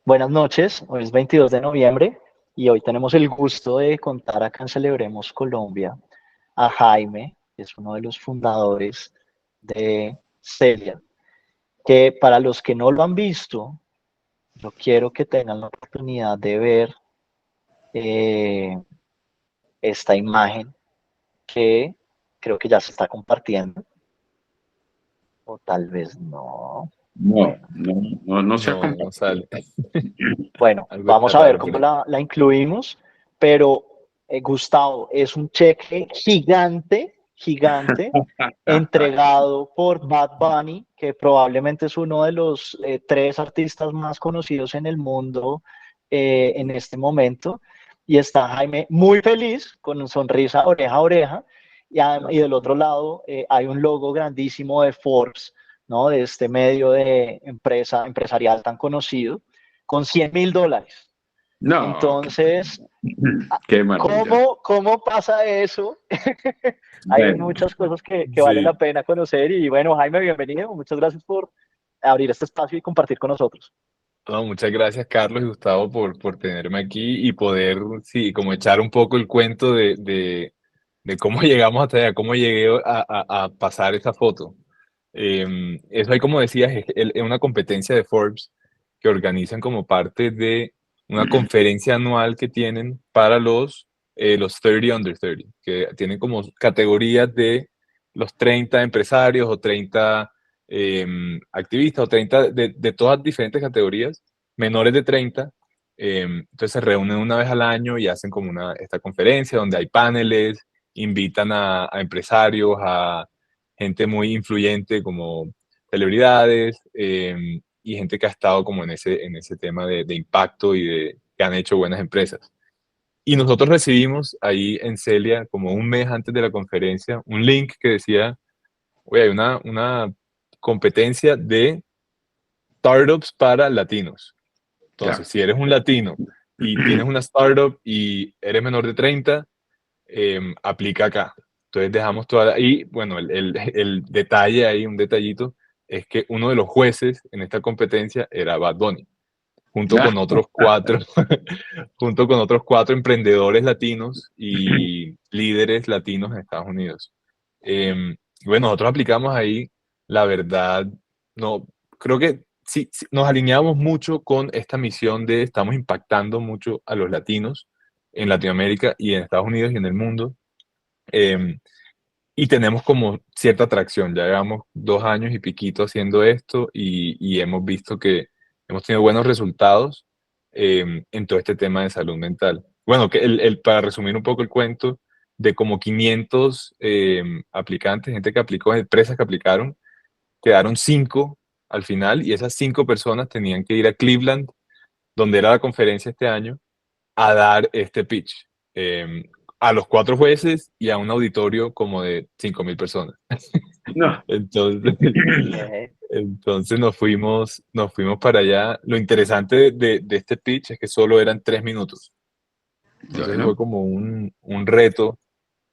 Buenas noches, hoy es 22 de noviembre y hoy tenemos el gusto de contar acá en Celebremos Colombia a Jaime, que es uno de los fundadores de Celia, que para los que no lo han visto, yo quiero que tengan la oportunidad de ver eh, esta imagen que creo que ya se está compartiendo, o tal vez no. No, Bueno, no, no, no se ha No, no compartido. sale. bueno, Algo está vamos a ver raro por cómo ahí. la incluimos, pero Gustavo, es un cheque gigante, gigante, entregado por Bad Bunny, que probablemente es uno de los tres artistas más conocidos en el mundo en este momento. Y está Jaime muy feliz, con sonrisa oreja a oreja. Y del otro lado hay un logo grandísimo de Forbes, ¿no? De este medio de empresarial tan conocido, con $100,000. No, Entonces, qué maravilla. ¿cómo pasa eso? Hay Bueno, muchas cosas que valen la Sí. pena conocer y bueno, Jaime, bienvenido. Muchas gracias por abrir este espacio y compartir con nosotros. No, muchas gracias, Carlos y Gustavo, por tenerme aquí y poder, sí, como echar un poco el cuento de cómo llegamos hasta allá, cómo llegué a pasar esa foto. Eso ahí, como decías, es una competencia de Forbes que organizan como parte de una conferencia anual que tienen para los 30 under 30, que tienen como categorías de los 30 empresarios o 30 activistas o 30 de todas diferentes categorías, menores de 30. Entonces se reúnen una vez al año y hacen como esta conferencia donde hay paneles, invitan a empresarios, a gente muy influyente como celebridades y gente que ha estado como en ese tema de impacto y que han hecho buenas empresas. Y nosotros recibimos ahí en Celia, como un mes antes de la conferencia, un link que decía, oye, hay una competencia de startups para latinos. ya. Entonces, si eres un latino y tienes una startup y eres menor de 30, aplica acá. Entonces dejamos y bueno, el detalle ahí, un detallito, es que uno de los jueces en esta competencia era Bad Bunny, junto Ya. con otros cuatro, junto con otros cuatro emprendedores latinos y líderes latinos en Estados Unidos. Bueno, nosotros aplicamos ahí, la verdad, no, creo que sí, nos alineamos mucho con esta misión de estamos impactando mucho a los latinos en Latinoamérica y en Estados Unidos y en el mundo. eh, y tenemos como cierta atracción, ya llevamos 2 años y piquito haciendo esto y hemos visto que hemos tenido buenos resultados en todo este tema de salud mental. Bueno, para resumir un poco el cuento, de como 500 aplicantes, gente que aplicó, empresas que aplicaron, quedaron 5 al final y esas 5 personas tenían que ir a Cleveland, donde era la conferencia este año, a dar este pitch a los 4 jueces y a un auditorio como de 5,000 personas. No. Entonces, Okay. entonces nos fuimos para allá. Lo interesante de este pitch es que solo eran 3 minutos. Entonces fue Bueno. como un reto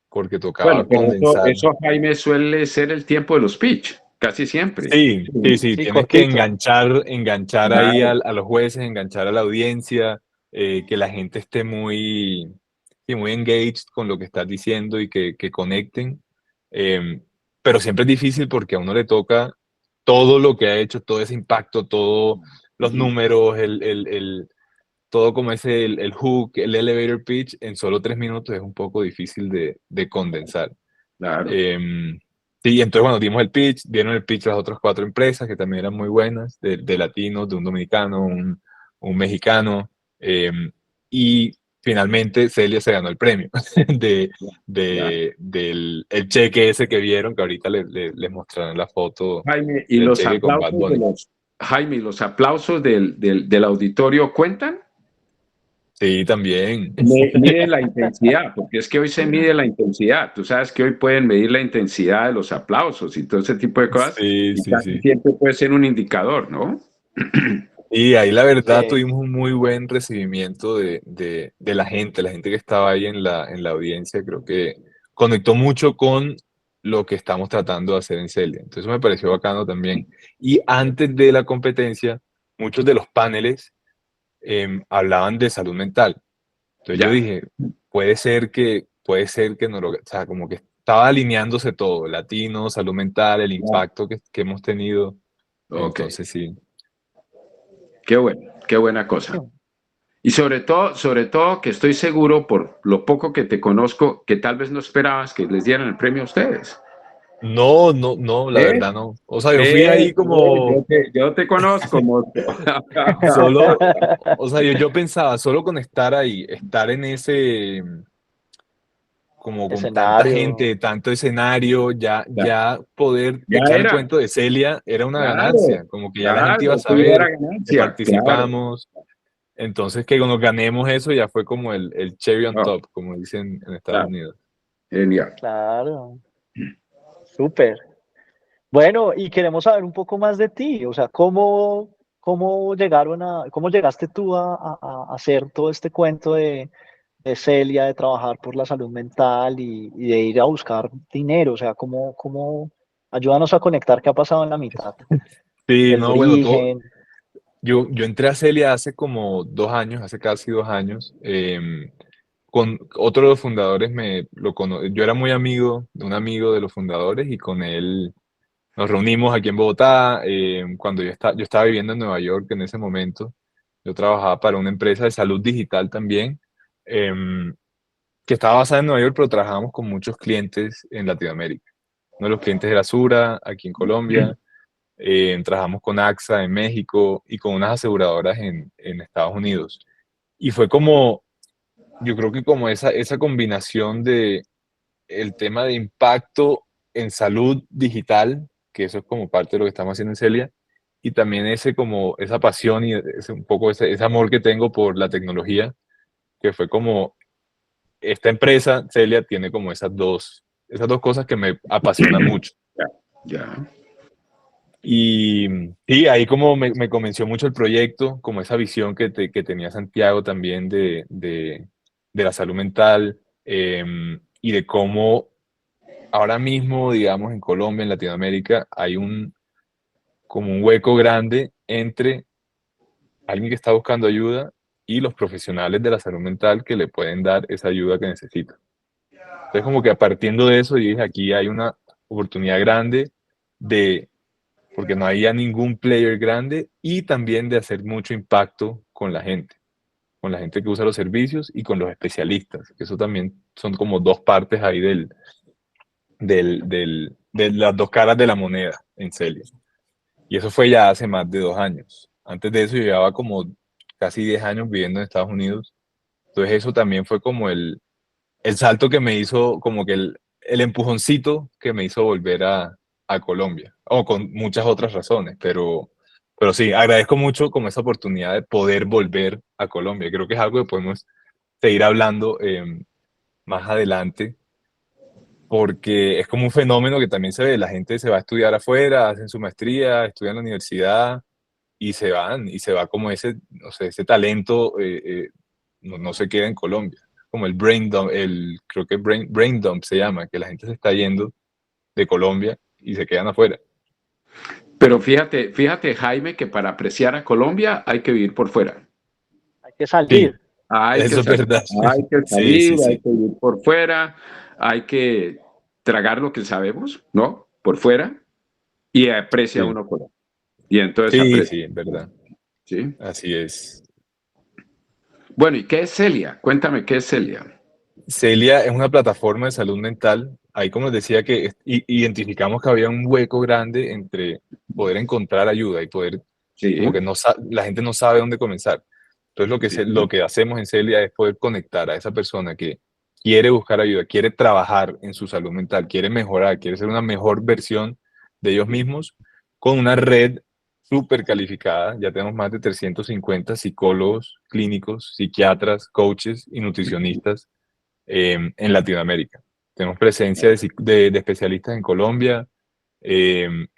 porque tocaba Bueno, pero condensar. eso, Jaime, suele ser el tiempo de los pitch, casi siempre. Sí, sí, sí, Sí, tienes que cortito. enganchar ahí Claro, a los jueces, enganchar a la audiencia, que la gente esté muy, sí, muy engaged con lo que estás diciendo y que conecten. Eh, pero siempre es difícil porque a uno le toca todo lo que ha hecho, todo ese impacto, todos los números, todo como el hook, el elevator pitch, en solo 3 minutos es un poco difícil de condensar. claro. Eh, sí, entonces, bueno, dimos el pitch, dieron el pitch las otras 4 empresas que también eran muy buenas, de latinos, de un dominicano, un mexicano, eh, y finalmente Celia se ganó el premio de, Ya. del el cheque ese que vieron, que ahorita les mostrarán la foto Jaime, ¿y del los cheque con Bad aplausos Bunny. Jaime, ¿y los aplausos del auditorio cuentan? Sí, también. Miden la intensidad, porque es que hoy se mide la intensidad. Tú sabes que hoy pueden medir la intensidad de los aplausos y todo ese tipo de cosas, Sí, y sí, casi sí. siempre puede ser un indicador, ¿no? Y ahí la verdad Sí. tuvimos un muy buen recibimiento de la gente que estaba ahí en la audiencia, creo que conectó mucho con lo que estamos tratando de hacer en Celia. Entonces me pareció bacano también. Y antes de la competencia, muchos de los paneles hablaban de salud mental. Entonces yo Ya, dije, puede ser que no lo, o sea, como que estaba alineándose todo, latino, salud mental, el ya. impacto que hemos tenido. Ok, Entonces sí. qué bueno, qué buena cosa. Y sobre todo que estoy seguro por lo poco que te conozco, que tal vez no esperabas que les dieran el premio a ustedes. No, no, no, la ¿Eh? verdad no. O sea, yo fui ahí como Yo te conozco, mozo. solo, o sea, yo pensaba, solo con estar ahí, estar en ese, como con tanta Escenario. gente, tanto escenario, Ya, ya poder ya echar el era, cuento de Celia era una claro, ganancia, como que ya la gente iba a claro, eso ya saber era que ganancia, claro. participamos. Entonces, que cuando ganemos eso ya fue como el cherry on No, top, como dicen en Estados claro, Unidos. genial. Claro, súper. Bueno, y queremos saber un poco más de ti, o sea, cómo llegaste tú a hacer todo este cuento de Celia, de trabajar por la salud mental y de ir a buscar dinero, o sea, ayúdanos a conectar qué ha pasado en la mitad, Sí, el no, bueno, origen, yo entré a Celia hace como 2 años, hace casi 2 años. Con otro de los fundadores yo era muy amigo de un amigo de los fundadores y con él nos reunimos aquí en Bogotá. Cuando yo estaba viviendo en Nueva York en ese momento. Yo trabajaba para una empresa de salud digital también, em, que estaba basada en Nueva York, pero trabajábamos con muchos clientes en Latinoamérica. Uno de los clientes era Sura, aquí en Colombia. Trabajamos con AXA en México y con unas aseguradoras en Estados Unidos. Y fue como, yo creo que como esa combinación de el tema de impacto en salud digital, que eso es como parte de lo que estamos haciendo en Celia, y también como esa pasión y un poco ese amor que tengo por la tecnología, que fue como esta empresa, Celia, tiene como esas dos cosas que me apasionan mucho. Ya, ya. Y sí, ahí como me convenció mucho el proyecto, como esa visión que tenía Santiago también de la salud mental, y de cómo ahora mismo, digamos, en Colombia, en Latinoamérica, hay como un hueco grande entre alguien que está buscando ayuda y los profesionales de la salud mental que le pueden dar esa ayuda que necesita. Entonces, como que a partiendo de eso, yo dije, aquí hay una oportunidad grande de porque no había ningún player grande y también de hacer mucho impacto con la gente que usa los servicios y con los especialistas, que eso también son como dos partes ahí de las dos caras de la moneda en Celia. Y eso fue ya hace más de 2 años. Antes de eso yo llevaba como casi 10 años viviendo en Estados Unidos. Entonces eso también fue como el salto que me hizo, como que el empujoncito que me hizo volver a Colombia, o con muchas otras razones, pero sí, agradezco mucho como esa oportunidad de poder volver a Colombia. Creo que es algo que podemos seguir hablando más adelante, porque es como un fenómeno que también se ve, la gente se va a estudiar afuera, hacen su maestría, estudian en la universidad y se va como ese, no sé, ese talento no se queda en Colombia. Como el brain dump, creo que brain dump se llama, que la gente se está yendo de Colombia y se quedan afuera. Pero fíjate, Jaime, que para apreciar a Colombia hay que vivir por fuera. hay que Sí, salir. Hay que eso es salir, verdad. hay que Sí, salir, sí, hay sí. que vivir por fuera, hay que tragar lo que sabemos, ¿no? Por fuera, y aprecia Sí, uno Colombia. Y entonces sí, aprecia, sí, es verdad. ¿sí? Así es. Bueno, ¿y qué es Celia? Cuéntame, ¿qué es Celia? Celia es una plataforma de salud mental. Ahí, como les decía, que identificamos que había un hueco grande entre poder encontrar ayuda y poder, Sí, como que la gente no sabe dónde comenzar. Entonces, sí, lo que hacemos en Celia es poder conectar a esa persona que quiere buscar ayuda, quiere trabajar en su salud mental, quiere mejorar, quiere ser una mejor versión de ellos mismos, con una red súper calificada. Ya tenemos más de 350 psicólogos clínicos, psiquiatras, coaches y nutricionistas en Latinoamérica. Tenemos presencia de especialistas en Colombia,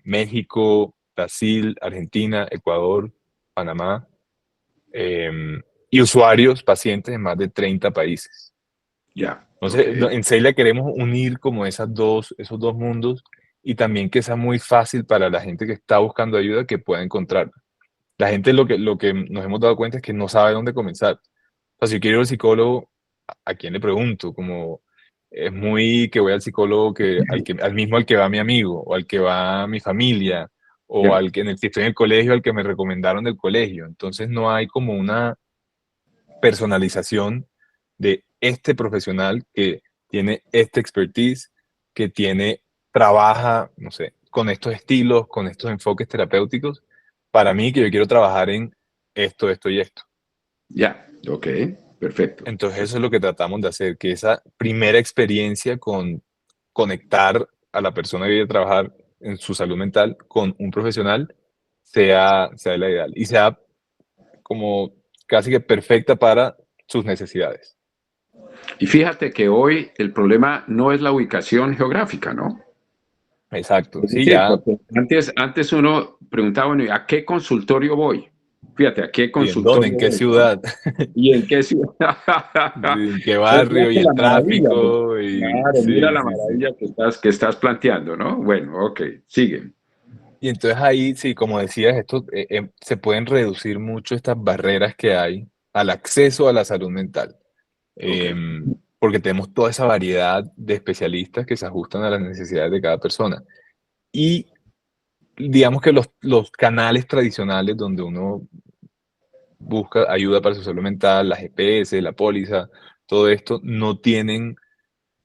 México, Brasil, Argentina, Ecuador, Panamá, y usuarios, pacientes en más de 30 países. ya, ok. Entonces, en Celia queremos unir como esos dos mundos y también que sea muy fácil para la gente que está buscando ayuda que pueda encontrarla. la gente lo que nos hemos dado cuenta es que no sabe dónde comenzar. O sea, si yo quiero ir al psicólogo, ¿a quién le pregunto? Como es muy que voy al psicólogo al mismo al que va mi amigo, o al que va mi familia, o Ya. al que si estoy en el colegio, al que me recomendaron del colegio. Entonces no hay como una personalización de este profesional que tiene este expertise, que trabaja, no sé, con estos estilos, con estos enfoques terapéuticos, para mí que yo quiero trabajar en esto, esto y esto. Ya, ok, perfecto. Entonces eso es lo que tratamos de hacer, que esa primera experiencia con conectar a la persona que viene a trabajar en su salud mental con un profesional sea la ideal y sea como casi que perfecta para sus necesidades. Y fíjate que hoy el problema no es la ubicación geográfica, ¿no? Exacto, Es sí, decir, ya, porque antes uno preguntaba, bueno, ¿y a qué consultorio voy? Fíjate, ¿a qué ¿y en dónde? consultorio ¿En qué voy? ciudad? ¿Y en qué ciudad? ¿En qué Entonces, barrio? ¿Y fíjate el la maravilla. tráfico? Y Claro, mira sí, la sí, sí. maravilla que estás planteando, ¿no? Bueno, ok, sigue. Y entonces ahí, sí, como decías, se pueden reducir mucho estas barreras que hay al acceso a la salud mental. Ok, Porque tenemos toda esa variedad de especialistas que se ajustan a las necesidades de cada persona. Y digamos que los canales tradicionales donde uno busca ayuda para su salud mental, la GPS, la póliza, todo esto, no tienen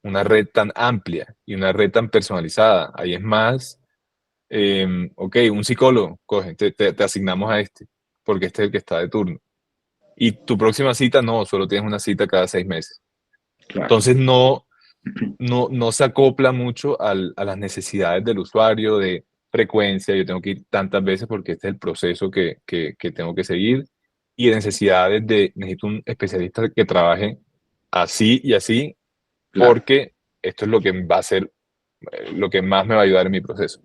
una red tan amplia y una red tan personalizada. Ahí es más, ok, un psicólogo, coge, te asignamos a este, porque este es el que está de turno. Y tu próxima cita, no, solo tienes una cita cada 6 meses. claro. Entonces no se acopla mucho a las necesidades del usuario de frecuencia, yo tengo que ir tantas veces porque este es el proceso que tengo que seguir, y de necesidades necesito un especialista que trabaje así y así, Claro. porque esto es lo que va a ser, lo que más me va a ayudar en mi proceso.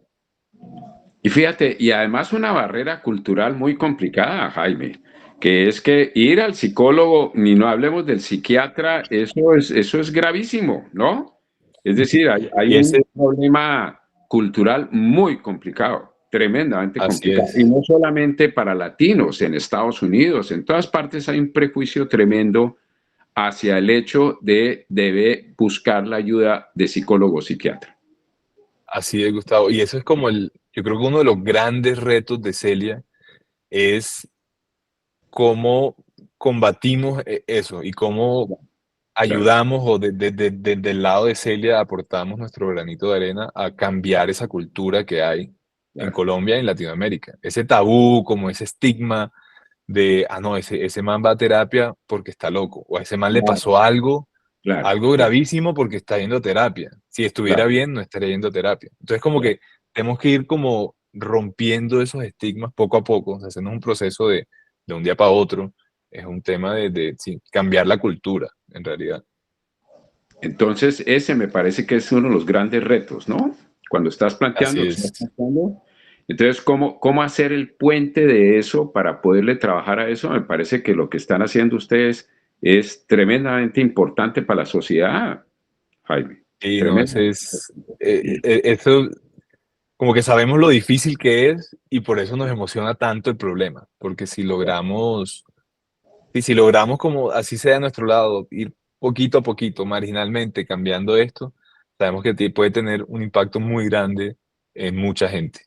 Y fíjate, y además una barrera cultural muy complicada, Jaime, que es que ir al psicólogo, ni no hablemos del psiquiatra, eso es gravísimo, ¿no? Es decir, hay Y un ese, problema cultural muy complicado, tremendamente así complicado. Y es. no solamente para latinos, en Estados Unidos, en todas partes hay un prejuicio tremendo hacia el hecho de debe buscar la ayuda de psicólogo o psiquiatra. Así es, Gustavo. Y eso es como yo creo que uno de los grandes retos de Celia es cómo combatimos eso y cómo Claro, ayudamos o desde el lado de Celia aportamos nuestro granito de arena a cambiar esa cultura que hay en claro. Colombia y en Latinoamérica. Ese tabú, como ese estigma de, no, ese man va a terapia porque está loco, o a ese man le Claro, pasó algo, claro, algo gravísimo porque está yendo a terapia. Si estuviera claro. bien, no estaría yendo a terapia. Entonces, como Claro. que tenemos que ir como rompiendo esos estigmas poco a poco, o sea, haciendo un proceso de un día para otro. Es un tema sí, cambiar la cultura, en realidad. Entonces, ese me parece que es uno de los grandes retos, ¿no? Cuando estás planteando, Así lo que es. estás planteando. Entonces, ¿cómo hacer el puente de eso para poderle trabajar a eso? Me parece que lo que están haciendo ustedes es tremendamente importante para la sociedad, Jaime. Y no, Tremendo. eso, como que sabemos lo difícil que es y por eso nos emociona tanto el problema, porque si logramos como así sea a nuestro lado, ir poquito a poquito, marginalmente cambiando esto, sabemos que puede tener un impacto muy grande en mucha gente.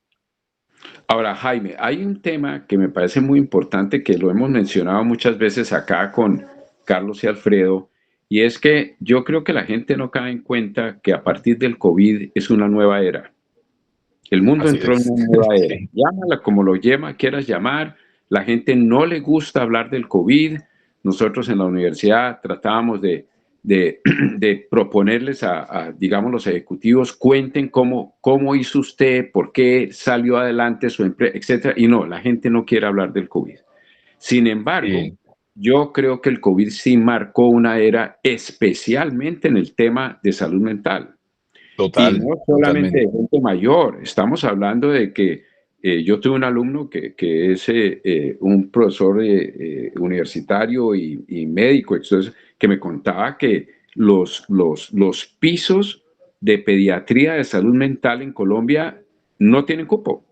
Ahora, Jaime, hay un tema que me parece muy importante que lo hemos mencionado muchas veces acá con Carlos y Alfredo, y es que yo creo que la gente no cae en cuenta que a partir del COVID es una nueva era. El mundo Así entró en es. una nueva era. Sí, Llámala como lo quieras llamar. La gente no le gusta hablar del COVID. Nosotros en la universidad tratábamos de, de proponerles digamos, los ejecutivos, cuenten cómo hizo usted, por qué salió adelante su empresa, etcétera. Y no, la gente no quiere hablar del COVID. Sin embargo, sí, yo creo que el COVID sí marcó una era, especialmente en el tema de salud mental. Y no solamente totalmente. de gente mayor, estamos hablando de que yo tuve un alumno que es un profesor universitario y médico, entonces, que me contaba que los pisos de pediatría de salud mental en Colombia no tienen cupo.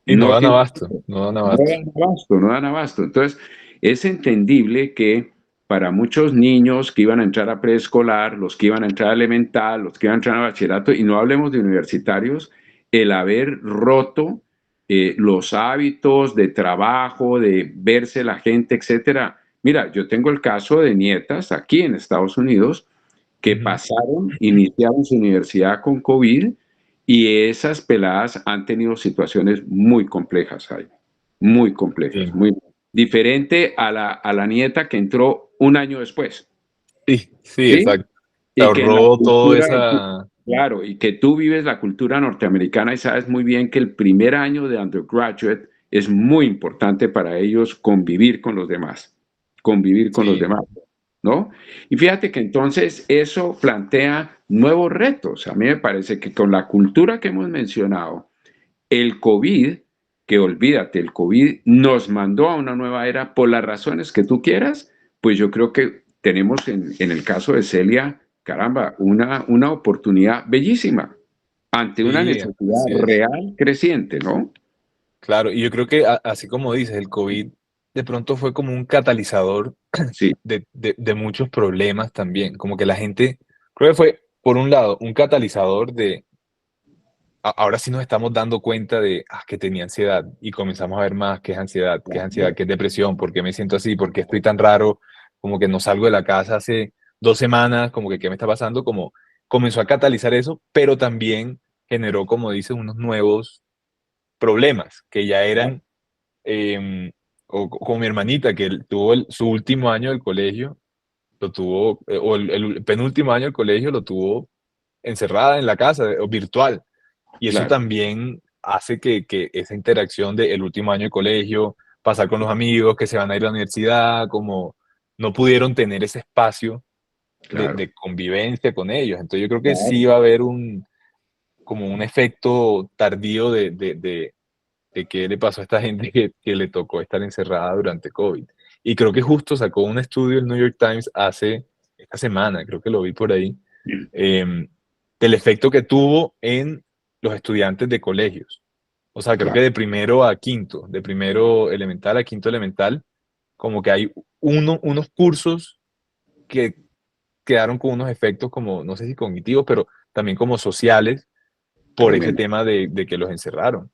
Y no no dan tienen, abasto, no dan no abasto. dan abasto, no dan abasto. Entonces, es entendible que para muchos niños que iban a entrar a preescolar, los que iban a entrar a elemental, los que iban a entrar a bachillerato, y no hablemos de universitarios, el haber roto los hábitos de trabajo, de verse la gente, etcétera. Mira, yo tengo el caso de nietas aquí en Estados Unidos que Ujú. pasaron, iniciaron su universidad con COVID y esas peladas han tenido situaciones muy complejas ahí, muy complejas, Sí, muy diferente a la nieta que entró un año después, sí, sí, ¿sí? exacto. Se Y que en la ahorró todo cultura, esa... claro, y que tú vives la cultura norteamericana y sabes muy bien que el primer año de undergraduate es muy importante para ellos convivir con los Sí, demás, ¿no? Y fíjate que entonces eso plantea nuevos retos. A mí me parece que con la cultura que hemos mencionado, el COVID, que olvídate, el COVID nos mandó a una nueva era por las razones que tú quieras, pues yo creo que tenemos en el caso de Celia, caramba, una oportunidad bellísima ante una sí, necesidad así es. real creciente, ¿no? Claro, y yo creo que así como dices, el COVID de pronto fue como un catalizador Sí, de muchos problemas también. Como que la gente, creo que fue, por un lado, un catalizador de, ahora sí nos estamos dando cuenta de que tenía ansiedad y comenzamos a ver más qué es ansiedad, qué es depresión, por qué me siento así, por qué estoy tan raro, como que no salgo de la casa hace 2 semanas, como que qué me está pasando, como comenzó a catalizar eso, pero también generó, como dice, unos nuevos problemas que ya eran, eh, como mi hermanita, que tuvo su último año del colegio, lo tuvo, o el penúltimo año del colegio lo tuvo encerrada en la casa, o virtual. Y eso claro, también hace que esa interacción del último año de colegio, pasar con los amigos que se van a ir a la universidad, como no pudieron tener ese espacio claro, de convivencia con ellos. Entonces yo creo que sí claro. va a haber como un efecto tardío de qué le pasó a esta gente que le tocó estar encerrada durante COVID. Y creo que justo sacó un estudio el New York Times hace esta semana, creo que lo vi por ahí, eh, del efecto que tuvo en los estudiantes de colegios. O sea, creo que Claro. de primero a quinto, de primero elemental a quinto elemental, como que hay unos cursos que quedaron con unos efectos como, no sé si cognitivos, pero también como sociales por ese Tremendo. tema de que los encerraron.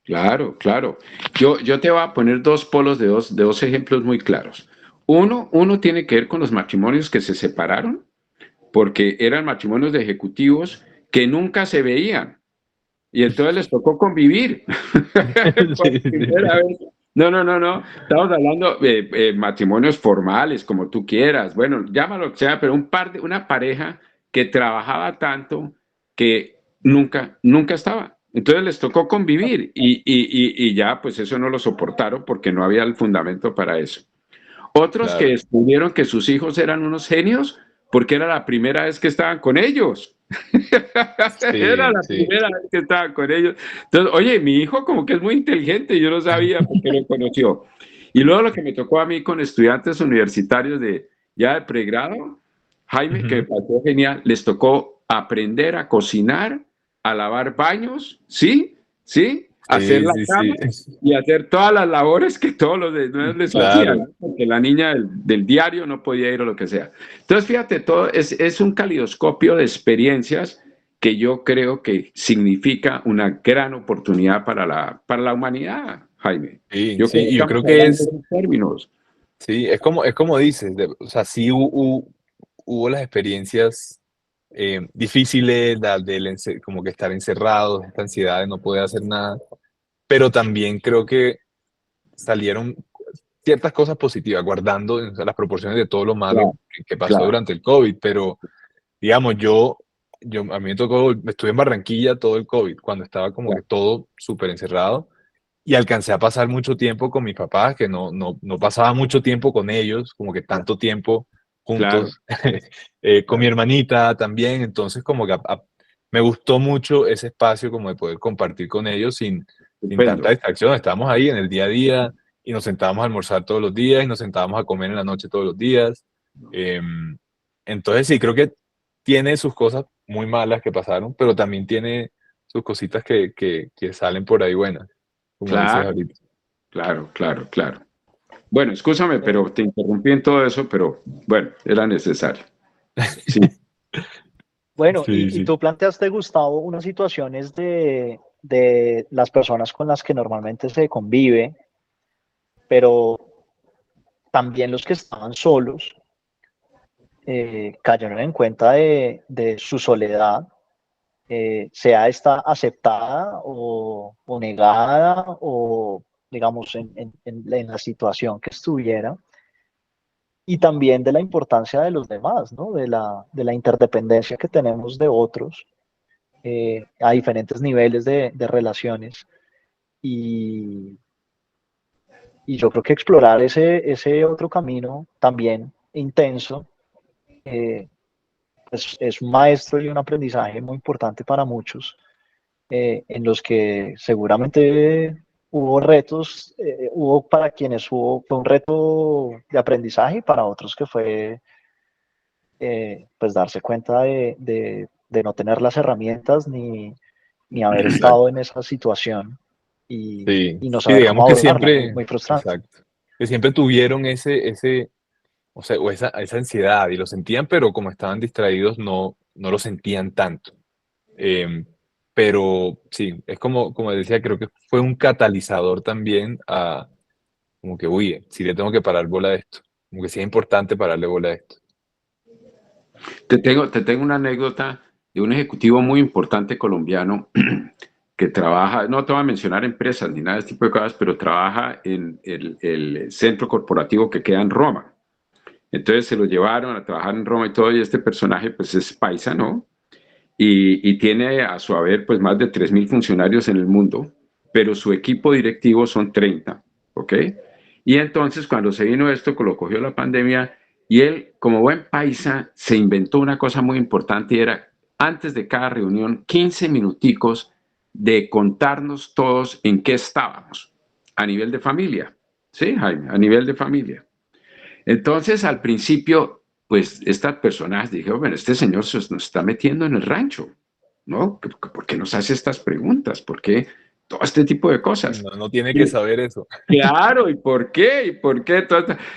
Claro, claro. Yo te voy a poner dos polos de dos ejemplos muy claros. Uno tiene que ver con los matrimonios que se separaron, porque eran matrimonios de ejecutivos que nunca se veían y entonces les tocó convivir por Sí, sí, primera sí. vez. No, no, no, no. Estamos hablando de matrimonios formales, como tú quieras. Bueno, llámalo lo que sea, pero una pareja que trabajaba tanto que nunca estaba. Entonces les tocó convivir y ya, pues eso no lo soportaron porque no había el fundamento para eso. Otros que Claro. descubrieron que sus hijos eran unos genios porque era la primera vez que estaban con ellos. Era Sí, la sí. primera vez que estaban con ellos. Entonces, oye, mi hijo como que es muy inteligente, yo no sabía porque lo conoció. Y luego lo que me tocó a mí con estudiantes universitarios de ya de pregrado, Jaime, que me Ujú. pareció genial, les tocó aprender a cocinar, a lavar baños, ¿sí? ¿Sí? Hacer Sí, la sí, cama sí. y hacer todas las labores que todos los demás les hacían, Claro. ¿no? Porque la niña del diario no podía ir o lo que sea. Entonces, fíjate, todo es un calidoscopio de experiencias que yo creo que significa una gran oportunidad para la humanidad, Jaime. Sí, Yo sí. creo que Y yo estamos creo que hablando de esos términos. sí, es como dices, o sea, sí hubo las experiencias difíciles, como que estar encerrados, esta ansiedad de no poder hacer nada, pero también creo que salieron ciertas cosas positivas, guardando, o sea, las proporciones de todo lo malo Claro, que pasó claro, durante el COVID, pero digamos, a mí me tocó, estuve en Barranquilla todo el COVID, cuando estaba como que claro, todo súper encerrado, y alcancé a pasar mucho tiempo con mis papás, que no pasaba mucho tiempo con ellos, como que claro, tanto tiempo claro, juntos, con mi claro. hermanita también, entonces como que me gustó mucho ese espacio como de poder compartir con ellos sin tanta Estupendo. distracción, estábamos ahí en el día a día y nos sentábamos a almorzar todos los días y nos sentábamos a comer en la noche todos los días. em, entonces sí, creo que tiene sus cosas muy malas que pasaron, pero también tiene sus cositas que salen por ahí buenas. como dices Claro, ahorita. claro, claro, claro. Bueno, escúchame, pero te interrumpí en todo eso, pero bueno, era necesario. Sí, Bueno, Sí, y sí. tú planteaste, Gustavo, unas situaciones de las personas con las que normalmente se convive, pero también los que estaban solos cayeron en cuenta de su soledad, sea esta aceptada o negada o, digamos, en la situación que estuviera, y también de la importancia de los demás, ¿no? De la interdependencia que tenemos de otros a diferentes niveles de relaciones. Y, y yo creo que explorar ese otro camino también intenso eh, es un maestro y un aprendizaje muy importante para muchos, en los que seguramente hubo retos, hubo para quienes fue un reto de aprendizaje y para otros que fue pues darse cuenta de no tener las herramientas ni haber estado en esa situación Sí, y no sí, saber cómo digamos que abordarla, muy, siempre, muy frustrante. exacto, que siempre tuvieron o sea, o esa ansiedad y lo sentían, pero como estaban distraídos no lo sentían tanto. Em, pero sí, es como decía, creo que fue un catalizador también a, como que, uy, si le tengo que parar bola a esto, como que sí es importante pararle bola a esto. te tengo una anécdota de un ejecutivo muy importante colombiano que trabaja, no te voy a mencionar empresas ni nada de este tipo de cosas, pero trabaja en el centro corporativo que queda en Roma. Entonces se lo llevaron a trabajar en Roma y todo, y este personaje pues es paisa, ¿no? Y tiene a su haber pues más de 3.000 funcionarios en el mundo, pero su equipo directivo son 30, ¿ok? Y entonces cuando se vino esto, lo cogió la pandemia, y él, como buen paisa, se inventó una cosa muy importante, y era antes de cada reunión 15 minuticos de contarnos todos en qué estábamos a nivel de familia. Sí, Jaime, a nivel de familia. Entonces, al principio, pues estas personas dijeron, bueno, este señor se nos está metiendo en el rancho, ¿no? ¿Por qué nos hace estas preguntas? ¿Por qué todo este tipo de cosas? No tiene que Y, saber eso. claro, ¿y por qué? ¿Y por qué?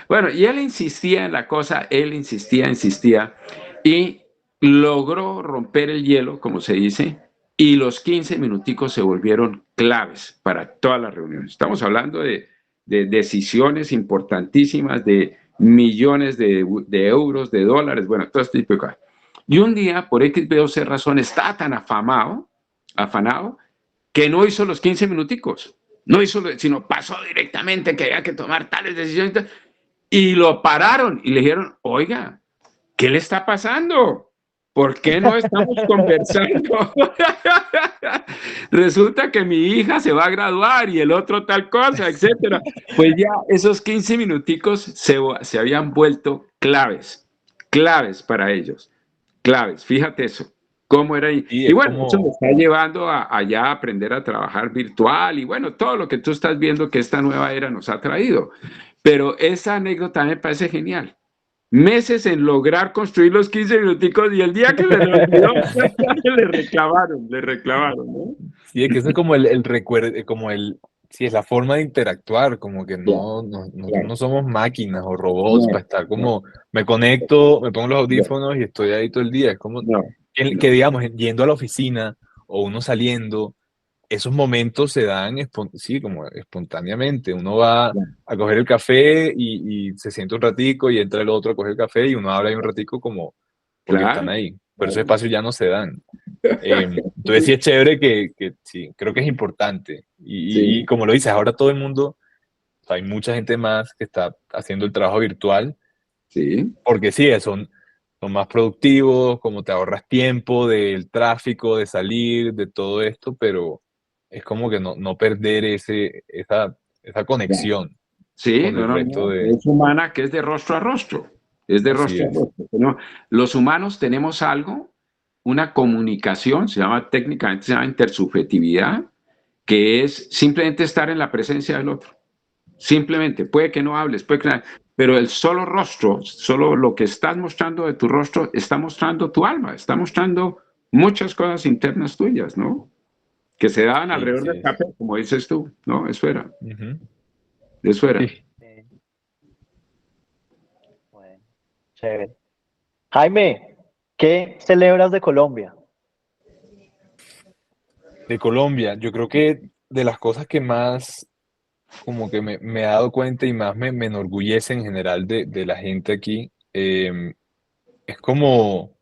Bueno, y él insistía en la cosa, él insistía, insistía, y logró romper el hielo, como se dice, y los 15 minuticos se volvieron claves para todas las reuniones. Estamos hablando de decisiones importantísimas, de millones de euros, de dólares, bueno, todo este tipo de cosas. Y un día, por X, B o C razón, está tan afanado, que no hizo los 15 minuticos. No hizo, sino pasó directamente que había que tomar tales decisiones. Y lo pararon y le dijeron, oiga, ¿qué le está pasando? ¿Por qué no estamos conversando? Resulta que mi hija se va a graduar y el otro tal cosa, etcétera. Pues ya esos 15 minuticos se habían vuelto claves para ellos, claves, fíjate eso, cómo era ahí. Y Y es bueno, eso me como, está llevando allá a aprender a trabajar virtual y bueno, todo lo que tú estás viendo que esta nueva era nos ha traído. Pero esa anécdota me parece genial. Meses en lograr construir los 15 minuticos y el día que se le olvidó, le reclamaron, ¿no? sí, es que eso es como el recuerdo, sí, es la forma de interactuar, como que Claro, nosotros claro. no somos máquinas o robots No, para estar no, como, me conecto, me pongo los no, audífonos y estoy ahí todo el día. Es como no, que no. digamos, yendo a la oficina o uno saliendo, esos momentos se dan, sí, como espontáneamente. Uno va a coger el café y se sienta un ratico y entra el otro a coger el café y uno habla ahí un ratico como porque están Claro, ahí. Pero esos claro. espacios ya no se dan. Entonces sí es chévere que sí, creo que es importante. Y Sí, como lo dices, ahora todo el mundo, o sea, hay mucha gente más que está haciendo el trabajo virtual, sí. porque sí, son más productivos, como te ahorras tiempo del tráfico, de salir, de todo esto, pero es como que no perder esa Claro. conexión Sí, con no, el no, resto no. de... Es humana que es de rostro a rostro. Es de Así rostro a es. rostro. ¿No? Los humanos tenemos algo, una comunicación, técnicamente se llama intersubjetividad, que es simplemente estar en la presencia del otro. Simplemente, puede que no hables, pero el solo rostro, solo lo que estás mostrando de tu rostro, está mostrando tu alma, está mostrando muchas cosas internas tuyas, ¿no? que se daban Sí, alrededor sí, del café, como dices tú, ¿no? Eso era, Ujú. eso era. Sí. Bueno, chévere. Jaime, ¿qué celebras de Colombia? De Colombia, yo creo que de las cosas que más como que me he dado cuenta y más me enorgullece en general de la gente aquí, es como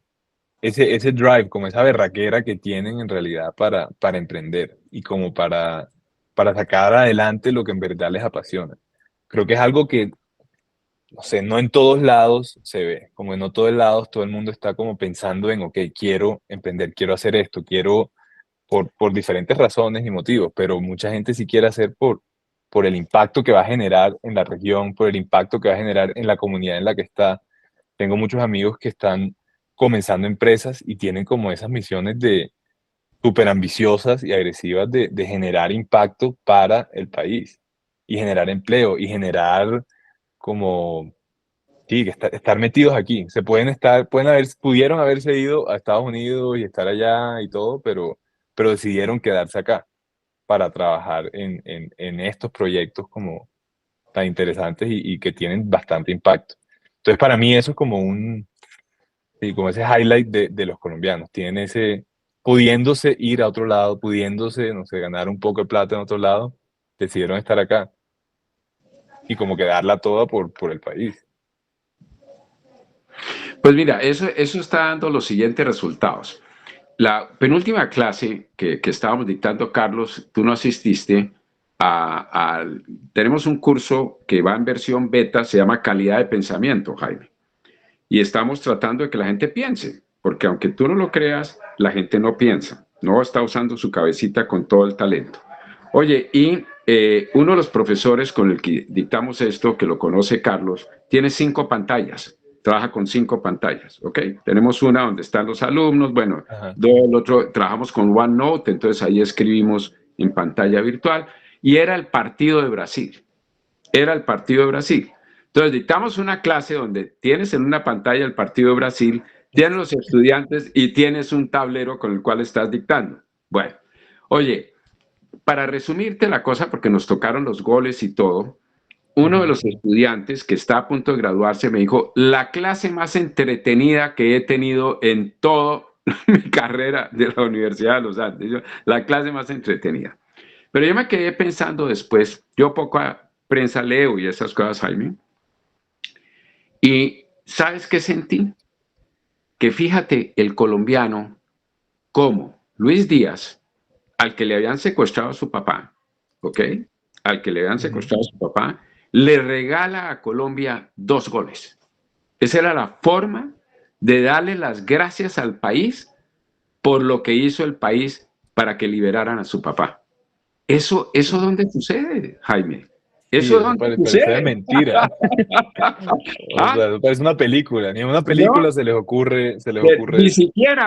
ese drive, como esa berraquera que tienen en realidad para emprender y como para sacar adelante lo que en verdad les apasiona. Creo que es algo que, no sé, no en todos lados se ve, como en no todos lados todo el mundo está como pensando en, ok, quiero emprender, quiero hacer esto, quiero por diferentes razones y motivos, pero mucha gente sí quiere hacer por el impacto que va a generar en la región, por el impacto que va a generar en la comunidad en la que está. Tengo muchos amigos que están comenzando empresas y tienen como esas misiones de súper ambiciosas y agresivas de generar impacto para el país y generar empleo y generar como, sí, que estar metidos aquí. Se pueden estar, pudieron haberse ido a Estados Unidos y estar allá y todo, pero decidieron quedarse acá para trabajar en estos proyectos como tan interesantes y que tienen bastante impacto. Entonces, para mí eso es como sí, como ese highlight de los colombianos. Tienen pudiéndose ir a otro lado, pudiéndose, no sé, ganar un poco de plata en otro lado, decidieron estar acá y como que darla toda por el país. Pues mira, eso está dando los siguientes resultados. La penúltima clase que estábamos dictando, Carlos, tú no asististe tenemos un curso que va en versión beta, se llama Calidad de Pensamiento, Jaime. Y estamos tratando de que la gente piense, porque aunque tú no lo creas, la gente no piensa, no está usando su cabecita con todo el talento. Oye, y uno de los profesores con el que dictamos esto, que lo conoce Carlos, tiene 5 pantallas, trabaja con 5 pantallas, ¿ok? Tenemos una donde están los alumnos, bueno, Ajá. el otro, trabajamos con OneNote, entonces ahí escribimos en pantalla virtual, y era el partido de Brasil, era el partido de Brasil. Entonces dictamos una clase donde tienes en una pantalla el partido de Brasil, tienes los estudiantes y tienes un tablero con el cual estás dictando. Bueno, oye, para resumirte la cosa, porque nos tocaron los goles y todo, uno de los estudiantes que está a punto de graduarse me dijo, la clase más entretenida que he tenido en toda mi carrera de la Universidad de los Andes, la clase más entretenida. Pero yo me quedé pensando después, yo poca prensa leo y esas cosas, Jaime, y ¿sabes qué sentí? Que fíjate el colombiano, como Luis Díaz, al que le habían secuestrado a su papá, ¿ok? Al que le habían secuestrado a su papá, le regala a Colombia 2 goles. Esa era la forma de darle las gracias al país por lo que hizo el país para que liberaran a su papá. ¿Eso dónde sucede, Jaime? Sí, ¿Eso eso dónde parece de sucede? mentira. O ¿Ah? sea, eso parece una película. Ni en una No, película se les ocurre eso.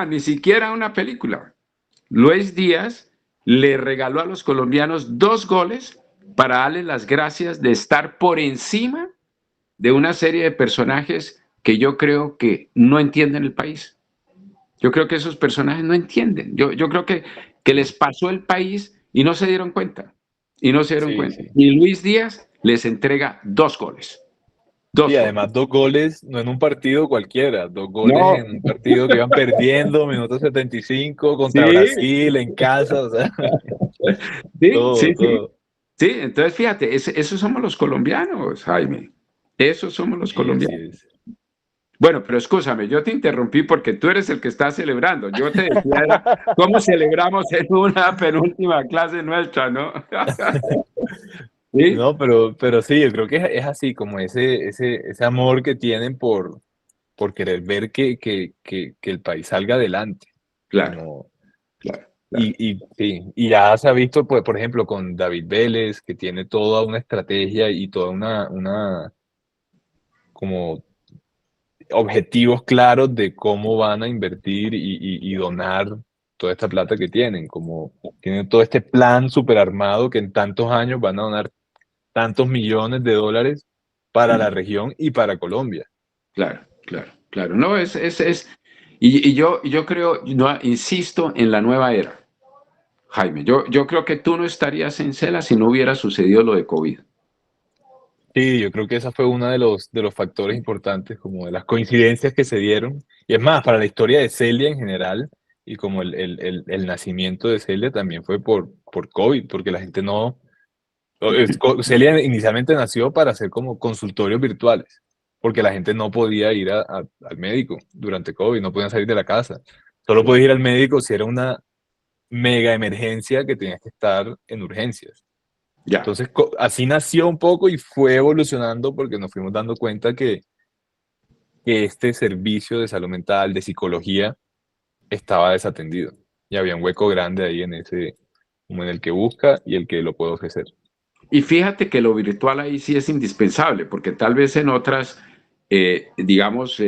ni siquiera una película. Luis Díaz le regaló a los colombianos 2 goles para darle las gracias de estar por encima de una serie de personajes que yo creo que no entienden el país. Yo creo que esos personajes no entienden. Yo creo que les pasó el país y no se dieron cuenta. Y no se dieron Sí, cuenta. sí. Y Luis Díaz les entrega 2 goles. Y 2 goles. además 2 goles, no en un partido cualquiera, 2 goles No, en un partido que iban perdiendo, minuto 75 contra sí, Brasil en casa, o sea, sí, todo, sí, sí. todo. Sí, entonces fíjate, esos somos los colombianos, Jaime. Esos somos los Sí, así colombianos. es. Bueno, pero escúchame, yo te interrumpí porque tú eres el que está celebrando. Yo te decía, era cómo celebramos en una penúltima clase nuestra, ¿no? ¿Sí? No, pero sí, yo creo que es así, como ese amor que tienen por querer ver que el país salga adelante. Claro, Como, claro, claro. sí, y ya se ha visto, pues, por ejemplo, con David Vélez, que tiene toda una estrategia y toda una como objetivos claros de cómo van a invertir y donar toda esta plata que tienen, como tienen todo este plan súper armado que en tantos años van a donar tantos millones de dólares para la región y para Colombia. Claro, claro, claro. No, y yo creo, no, insisto en la nueva era. Jaime. Yo creo que tú no estarías en Cela si no hubiera sucedido lo de COVID. Sí, yo creo que esa fue uno de los factores importantes, como de las coincidencias que se dieron. Y es más, para la historia de Celia en general, y como el nacimiento de Celia también fue por COVID, porque la gente no... Celia inicialmente nació para hacer como consultorios virtuales, porque la gente no podía ir al médico durante COVID, no podían salir de la casa. Solo podías ir al médico si era una mega emergencia que tenías que estar en urgencias. Ya, Entonces, así nació un poco y fue evolucionando porque nos fuimos dando cuenta que este servicio de salud mental, de psicología, estaba desatendido. Y había un hueco grande ahí en ese, como en el que busca y el que lo puede ofrecer. y fíjate que lo virtual ahí sí es indispensable, porque tal vez en otras, digamos,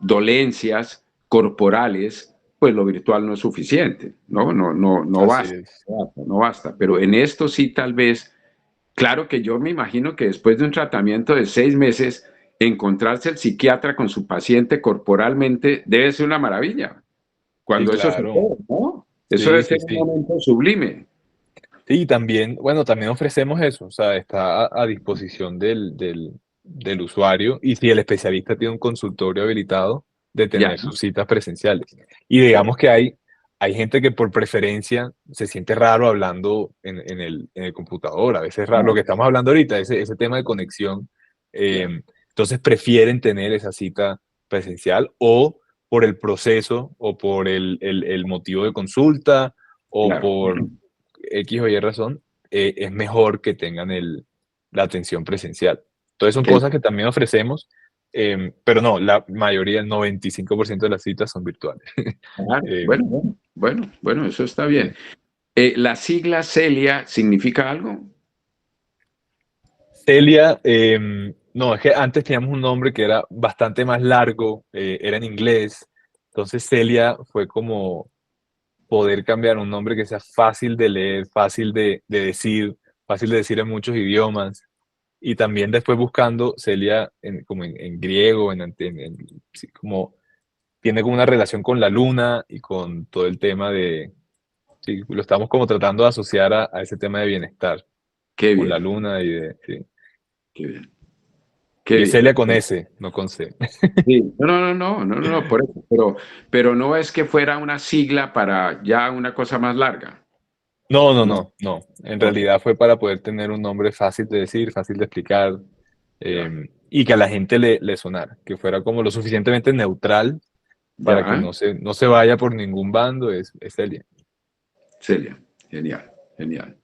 dolencias corporales, pues lo virtual no es suficiente, ¿no? No Así basta, es. no basta. Pero en esto sí tal vez, claro que yo me imagino que después de un tratamiento de 6 meses, encontrarse el psiquiatra con su paciente corporalmente debe ser una maravilla. Sí, Cuando eso claro. sucede, ¿no? Eso debe Sí, ser sí, un sí. momento sublime. Sí, también, bueno, también ofrecemos eso, o sea, está a disposición del usuario y si el especialista tiene un consultorio habilitado, de Ya, tener sus citas presenciales. Y ya, digamos que hay gente que por preferencia se siente raro hablando en el computador, a veces es raro, lo que estamos hablando ahorita, ese tema de conexión, ya, entonces prefieren tener esa cita presencial o por el proceso o por el motivo de consulta o claro. por X o Y razón, es mejor que tengan la atención presencial. Entonces son El- cosas que también ofrecemos, pero no, la mayoría, el 95% de las citas son virtuales. claro, Eh, bueno, eso está bien. ¿La sigla Celia significa algo? Celia, no, es que antes teníamos un nombre que era bastante más largo, era en inglés, entonces Celia fue como poder cambiar un nombre que sea fácil de leer, fácil de decir en muchos idiomas. Y también después buscando Celia como en griego, sí, como tiene como una relación con la luna y con todo el tema de, sí, lo estamos como tratando de asociar a ese tema de bienestar, Qué con la bien, luna sí. qué bien, qué Y es bien. Celia con S, no con C. Sí. No, por eso. Pero no es que fuera una sigla para ya una cosa más larga. No, no, No, no, no. En ok, realidad fue para poder tener un nombre fácil de decir, fácil de explicar, ya, y que a la gente le sonara, que fuera como lo suficientemente neutral para que ya, no se vaya por ningún bando, es Celia. Celia, genial, genial.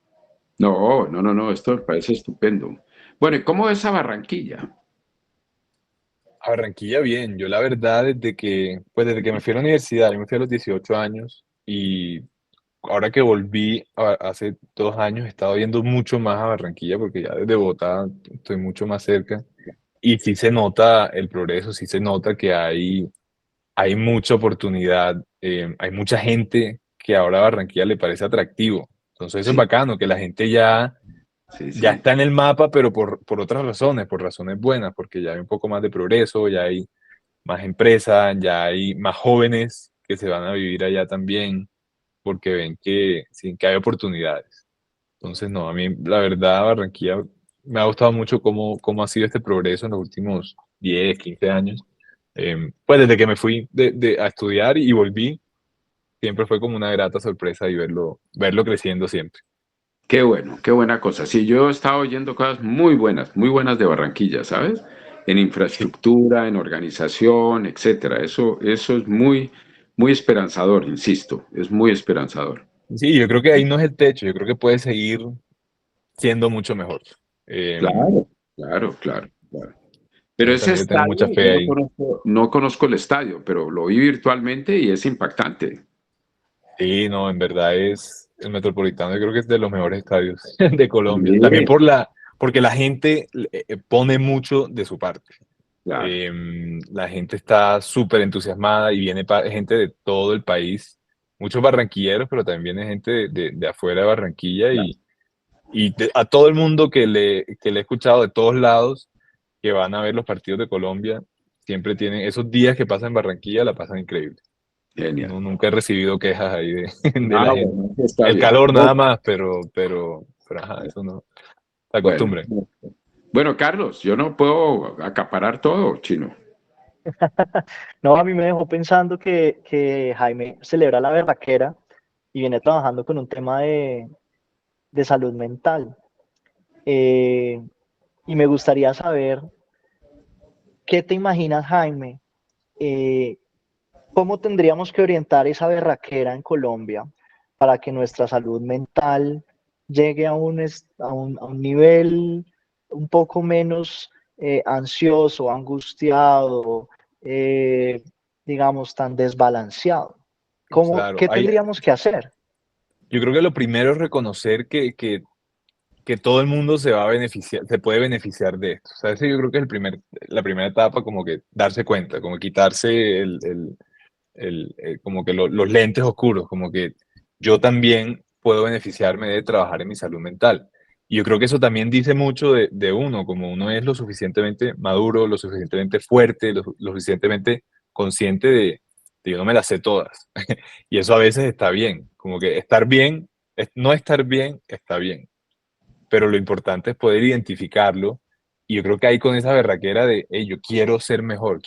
No, esto me parece estupendo. Bueno, ¿y cómo es a Barranquilla? A Barranquilla bien, yo la verdad desde que me fui a la universidad, yo me fui a los 18 años y ahora que volví hace 2 años he estado yendo mucho más a Barranquilla porque ya desde Bogotá estoy mucho más cerca y sí se nota el progreso, sí se nota que hay mucha oportunidad, hay mucha gente que ahora a Barranquilla le parece atractivo, entonces eso es Sí, bacano, que la gente ya sí, está en el mapa, pero por otras razones, por razones buenas, porque ya hay un poco más de progreso, ya hay más empresas, ya hay más jóvenes que se van a vivir allá también, porque ven que, sí, que hay oportunidades. Entonces, no, a mí la verdad Barranquilla me ha gustado mucho cómo ha sido este progreso en los últimos 10 15 años. Pues desde que me fui a estudiar y volví, siempre fue como una grata sorpresa y verlo creciendo siempre. qué bueno, qué buena cosa. Sí, yo he estado oyendo cosas muy buenas de Barranquilla, ¿sabes? En Sí, infraestructura, en organización, etcétera. Eso es muy esperanzador, insisto, es muy esperanzador. sí, yo creo que ahí no es el techo, yo creo que puede seguir siendo mucho mejor. Eh, Claro, claro. Pero entonces ese también le tengo estadio, mucha yo fe ahí. no conozco el estadio, pero lo vi virtualmente y es impactante. Sí, no, en verdad es el Metropolitano, yo creo que es de los mejores estadios de Colombia. También Sí, porque la gente pone mucho de su parte. claro, La gente está súper entusiasmada y viene gente de todo el país, muchos barranquilleros, pero también viene gente de afuera de Barranquilla claro. a todo el mundo que le he escuchado de todos lados que van a ver los partidos de Colombia, siempre tienen esos días que pasan en Barranquilla, la pasan increíble. Genial. Nunca he recibido quejas ahí de la gente. Bueno, está El bien. calor nada más, pero ajá, eso no. Se Bueno, acostumbren. bueno, Carlos, yo no puedo acaparar todo, chino. No, a mí me dejó pensando que Jaime celebra la berraquera y viene trabajando con un tema de salud mental. Eh, y me gustaría saber, ¿qué te imaginas, Jaime? Eh, ¿Cómo tendríamos que orientar esa berraquera en Colombia para que nuestra salud mental llegue a un nivel un poco menos ansioso, angustiado, eh, digamos, tan desbalanceado? Claro, ¿Qué tendríamos que hacer? yo creo que lo primero es reconocer que todo el mundo se va a beneficiar, se puede beneficiar de esto. O sea, ese yo creo que es la primera etapa, como que darse cuenta, como quitarse como que los lentes oscuros, como que yo también puedo beneficiarme de trabajar en mi salud mental. Y yo creo que eso también dice mucho de uno, como uno es lo suficientemente maduro, lo suficientemente fuerte, lo suficientemente consciente de yo no me las sé todas. Y eso a veces está bien, como que estar bien, no estar bien, está bien. Pero lo importante es poder identificarlo. Y yo creo que ahí con esa berraquera de, hey, yo quiero ser mejor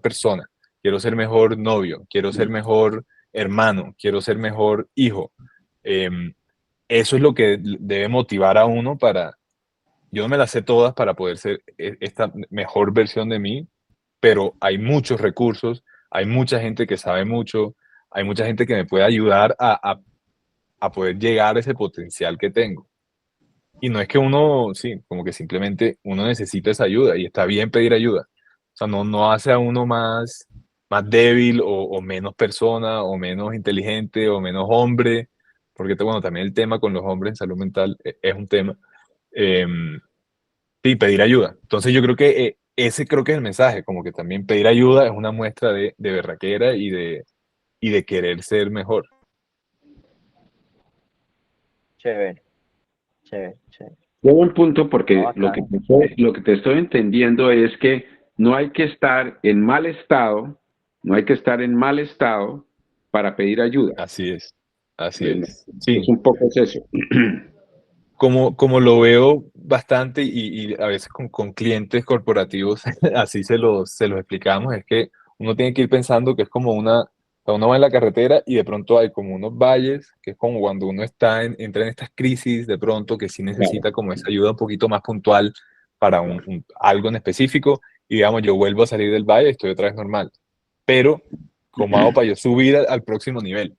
persona, quiero ser mejor novio, quiero ser mejor hermano, quiero ser mejor hijo. Eso es lo que debe motivar a uno para, yo no me las sé todas para poder ser esta mejor versión de mí, pero hay muchos recursos, hay mucha gente que sabe mucho, hay mucha gente que me puede ayudar a poder llegar a ese potencial que tengo. Y no es que uno, sí, como que simplemente uno necesita esa ayuda y está bien pedir ayuda. O sea, no hace a uno más débil o menos persona o menos inteligente o menos hombre, porque bueno, también el tema con los hombres en salud mental es un tema. Eh, sí, pedir ayuda. Entonces yo creo que ese creo que es el mensaje, como que también pedir ayuda es una muestra de berraquera y de querer ser mejor. Chévere, chévere, chévere. Qué buen punto, No, porque bacano. lo que te estoy entendiendo es que no hay que estar en mal estado, no hay que estar en mal estado para pedir ayuda. Así es, así Bueno, es. Sí, es un poco es eso. como lo veo bastante y a veces con clientes corporativos, así se los explicamos, es que uno tiene que ir pensando que es como o sea, uno va en la carretera y de pronto hay como unos valles, que es como cuando uno entra en estas crisis de pronto, que sí Claro, necesita como esa ayuda un poquito más puntual para claro. algo en específico, y digamos, yo vuelvo a salir del valle y estoy otra vez normal. Pero, ¿cómo hago para yo subir al próximo nivel?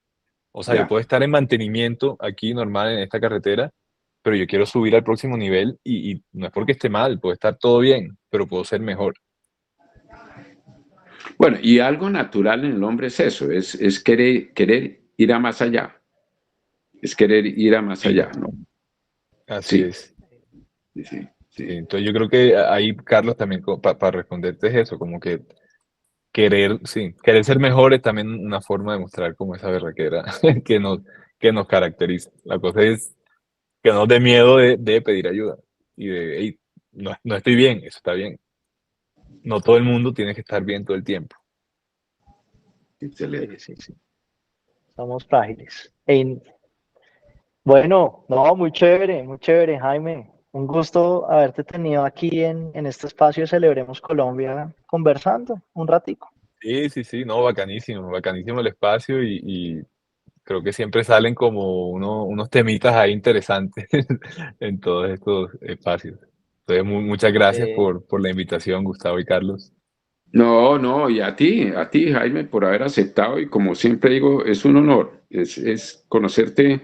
O sea, yo Ya. puedo estar en mantenimiento aquí normal en esta carretera, pero yo quiero subir al próximo nivel y no es porque esté mal, puede estar todo bien, pero puedo ser mejor. Bueno, y algo natural en el hombre es eso, es querer ir a más allá, es querer ir a más Sí, allá, ¿no? así Sí, es. sí, sí, Sí, sí. entonces yo creo que ahí, Carlos, también para responderte es eso, como que querer, sí, querer ser mejor es también una forma de mostrar como esa berraquera que nos, que nos caracteriza. La cosa es que no nos dé miedo de pedir ayuda y de, hey, no estoy bien, eso está bien. No todo el mundo tiene que estar bien todo el tiempo. Sí, Excelente. sí, sí. Somos frágiles. Bueno, no, muy chévere, Jaime. Un gusto haberte tenido aquí en este espacio de Celebremos Colombia conversando un ratico. Sí, sí, sí, no, bacanísimo, bacanísimo el espacio y creo que siempre salen como unos temitas ahí interesantes en todos estos espacios. Entonces, muchas gracias Eh, por la invitación, Gustavo y Carlos. No, no, y a ti, Jaime, por haber aceptado, y como siempre digo, es un honor, es conocerte,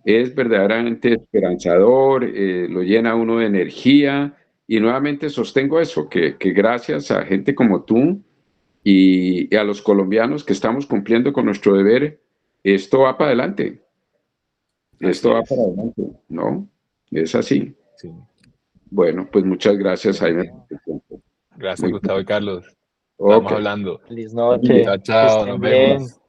es verdaderamente esperanzador, lo llena a uno de energía, y nuevamente sostengo eso, que gracias a gente como tú y a los colombianos que estamos cumpliendo con nuestro deber, esto va para adelante, esto Así va para es, adelante, ¿no? Es así. sí. Bueno, pues muchas gracias, Jaime. bueno, Gracias, Muy Gustavo y bien. Carlos. Estamos Ok. hablando. feliz Muy bien. noche, Chao, que chao, estén nos bien. vemos.